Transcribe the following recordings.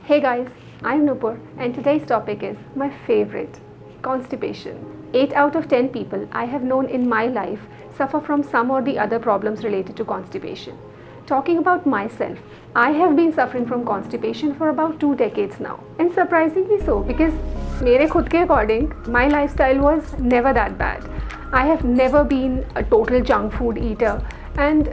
Hey guys, I'm Nupur and today's topic is my favorite, constipation. 8 out of 10 people I have known in my life suffer from some or the other problems related to constipation. Talking about myself, I have been suffering from constipation for about 2 decades now, and surprisingly so because मेरे खुद के according, my lifestyle was never that bad. I have never been a total junk food eater, and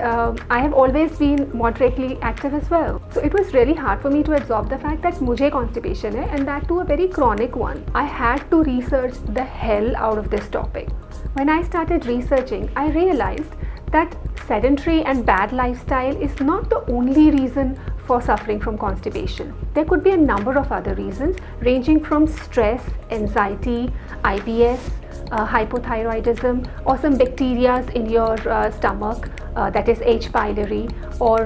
I have always been moderately active as well. So it was really hard for me to absorb the fact that मुझे constipation है, and that too a very chronic one. I had to research the hell out of this topic. When I started researching, I realized that sedentary and bad lifestyle is not the only reason for suffering from constipation. There could be a number of other reasons ranging from stress, anxiety, IBS, hypothyroidism, or some bacteria in your stomach, that is H. pylori, or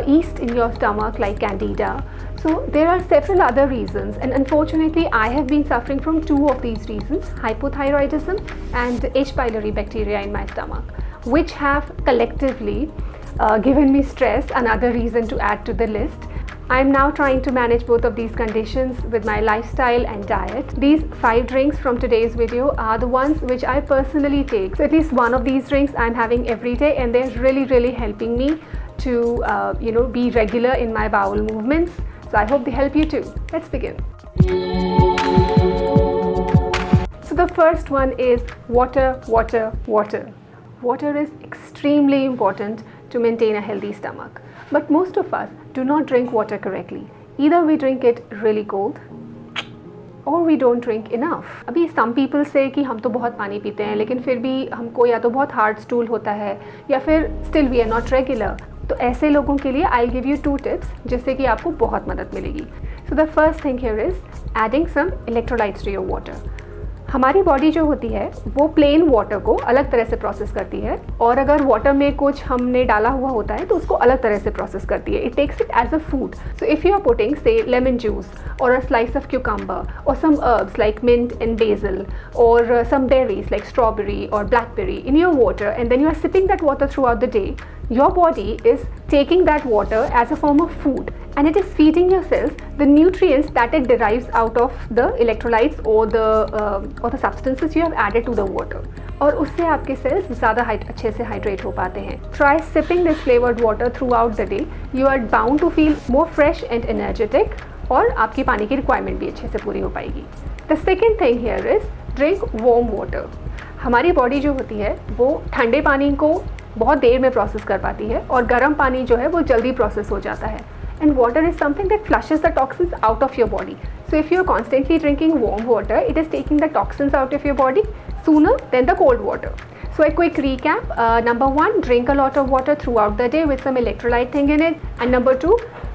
yeast in your stomach like candida. So there are several other reasons, and unfortunately I have been suffering from two of these reasons, hypothyroidism and H. pylori bacteria in my stomach, which have collectively given me stress, another reason to add to the list. I am now trying to manage both of these conditions with my lifestyle and diet. These 5 drinks from today's video are the ones which I personally take. So at least one of these drinks I'm having every day, and they're really helping me to be regular in my bowel movements. So I hope they help you too. Let's begin. So the first one is water. Water is extremely important to maintain a healthy stomach. But most of us do not drink water correctly. Either we drink it really cold or we don't drink enough. अभी some people say कि हम तो बहुत पानी पीते हैं, लेकिन फिर भी हमको या तो बहुत hard stool होता है या फिर still we are not regular. तो ऐसे लोगों के लिए I'll give you 2 tips जिससे कि आपको बहुत मदद मिलेगी. So the first thing here is adding some electrolytes to your water. हमारी बॉडी जो होती है वो प्लेन वाटर को अलग तरह से प्रोसेस करती है, और अगर वाटर में कुछ हमने डाला हुआ होता है तो उसको अलग तरह से प्रोसेस करती है. It takes it as a food. So if you are putting say lemon juice or a slice of cucumber or some herbs like mint and basil or some berries like strawberry or blackberry in your water, and then you are sipping that water throughout the day, your body is taking that water as a form of food, and it is feeding your cells the nutrients that it derives out of the electrolytes or the substances you have added to the water, और उससे आपके cells ज़्यादा अच्छे से hydrate हो पाते हैं. Try sipping this flavored water throughout the day. You are bound to feel more fresh and energetic, और आपकी पानी की रिक्वायरमेंट भी अच्छे से पूरी हो पाएगी. The second thing here is drink warm water. हमारी बॉडी जो होती है वो ठंडे पानी को बहुत देर में प्रोसेस कर पाती है, और गर्म पानी जो है वो जल्दी प्रोसेस हो जाता है. And water is something that flushes the toxins out of your body. So if you are constantly drinking warm water, it is taking the toxins out of your body sooner than the cold water. So a quick recap, number 1, drink a lot of water throughout the day with some electrolyte thing in it, and number 2,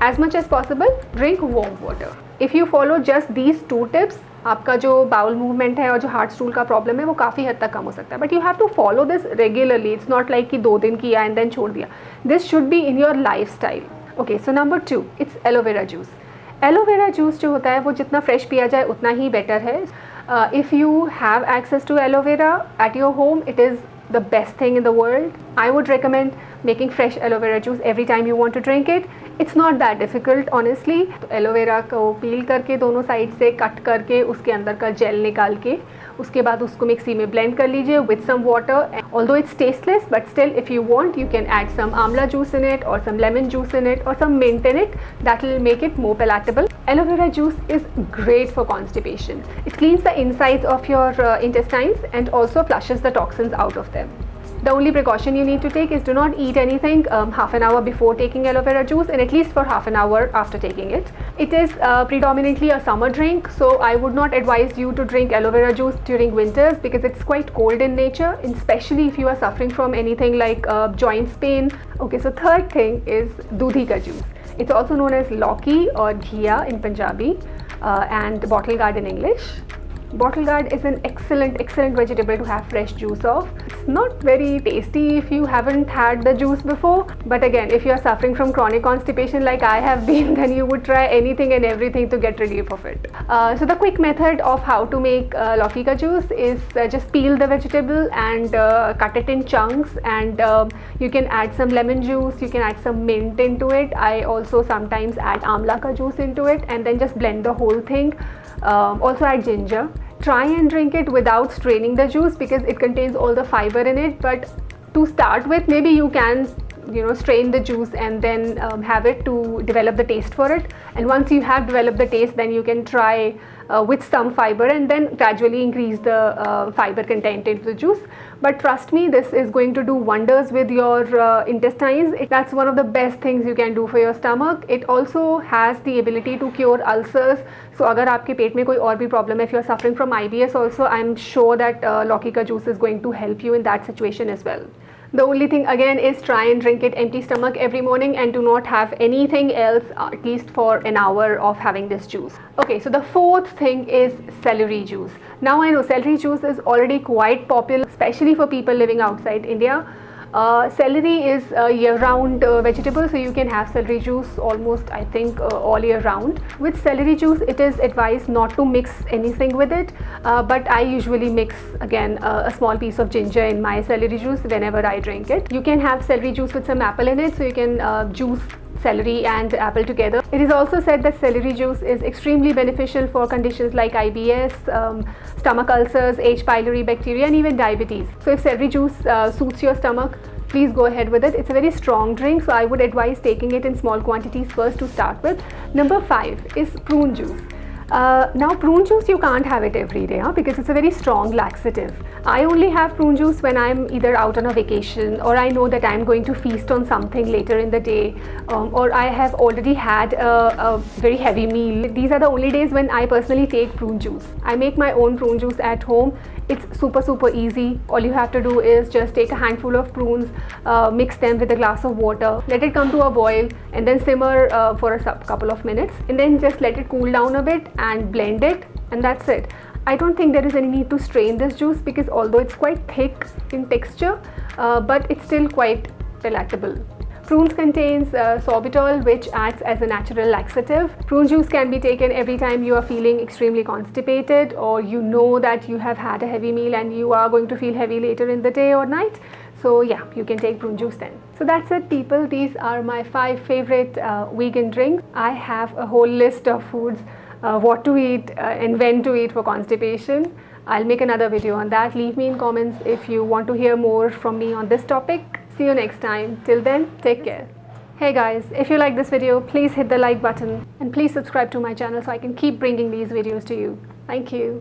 as much as possible, drink warm water. If you follow just these 2 tips, आपका जो bowel movement है और जो hard stool का problem है वो काफ़ी हद तक कम हो सकता है. But you have to follow this regularly. It's not like कि 2 दिन किया एंड देन छोड़ दिया. This should be in your lifestyle. Okay, so number 2, it's aloe vera juice. Aloe vera juice जो होता है वो जितना फ्रेश पिया जाए उतना ही बेटर है. If you have access to aloe vera at your home, it is the best thing in the world. I would recommend making fresh aloe vera juice every time you want to drink it. It's not that difficult honestly. तो aloe vera को पील करके दोनों side से cut करके उसके अंदर का jail निकाल के उसके बाद उसको मिक्सी में ब्लेंड कर लीजिए with some water. Although it's tasteless, but still if you want you can add some amla juice in it or some lemon juice in it or some mint in it. That will make it more palatable. Aloe vera juice is great for constipation. It cleans the insides of your intestines and also flushes the toxins out of them. The only precaution you need to take is do not eat anything half an hour before taking aloe vera juice, and at least for half an hour after taking it. It is predominantly a summer drink, so I would not advise you to drink aloe vera juice during winters because it's quite cold in nature, especially if you are suffering from anything like joints pain. Okay, so third thing is Dudhi ka juice. It's also known as Lauki or Ghia in Punjabi and bottle gourd in English. Bottle gourd is an excellent vegetable to have fresh juice of. It's not very tasty if you haven't had the juice before, but again, if you are suffering from chronic constipation like I have been, then you would try anything and everything to get relief of it. So the quick method of how to make Lauki ka juice is just peel the vegetable and cut it in chunks, and you can add some lemon juice, you can add some mint into it. I also sometimes add amla ka juice into it, and then just blend the whole thing. Also add ginger. Try and drink it without straining the juice because it contains all the fiber in it, but to start with, maybe you can strain the juice and then have it to develop the taste for it. And once you have developed the taste, then you can try with some fiber and then gradually increase the fiber content into the juice. But trust me, this is going to do wonders with your intestines. That's one of the best things you can do for your stomach. It also has the ability to cure ulcers. So अगर आपके पेट में कोई और भी problem है, if you are suffering from IBS also, I'm sure that Lauki ka juice is going to help you in that situation as well. The only thing again is try and drink it empty stomach every morning and do not have anything else at least for an hour of having this juice. Okay, so the fourth thing is celery juice. Now I know celery juice is already quite popular, especially for people living outside India. Celery is a year-round vegetable, so you can have celery juice almost, I think, all year round. With celery juice, it is advised not to mix anything with it, but I usually mix again a small piece of ginger in my celery juice whenever I drink it. You can have celery juice with some apple in it, so you can juice celery and apple together. It is also said that celery juice is extremely beneficial for conditions like IBS, stomach ulcers, H. pylori bacteria, and even diabetes. So if celery juice suits your stomach, please go ahead with it. It's a very strong drink, so I would advise taking it in small quantities first to start with. Number 5 is prune juice. Now prune juice, you can't have it every day because it's a very strong laxative. I only have prune juice when I'm either out on a vacation, or I know that I'm going to feast on something later in the day, or I have already had a very heavy meal. These are the only days when I personally take prune juice. I make my own prune juice at home. It's super easy. All you have to do is just take a handful of prunes, mix them with a glass of water, let it come to a boil, and then simmer for a couple of minutes, and then just let it cool down a bit and blend it, and that's it. I don't think there is any need to strain this juice because although it's quite thick in texture, but it's still quite palatable. Prunes contains sorbitol, which acts as a natural laxative. Prune juice can be taken every time you are feeling extremely constipated, or you know that you have had a heavy meal and you are going to feel heavy later in the day or night. So yeah, you can take prune juice then. So that's it, people. These are my 5 favorite vegan drinks. I have a whole list of foods, what to eat and when to eat for constipation. I'll make another video on that. Leave me in comments if you want to hear more from me on this topic. See you next time. Till then, take care. Hey guys, if you like this video, please hit the like button and please subscribe to my channel so I can keep bringing these videos to you. Thank you.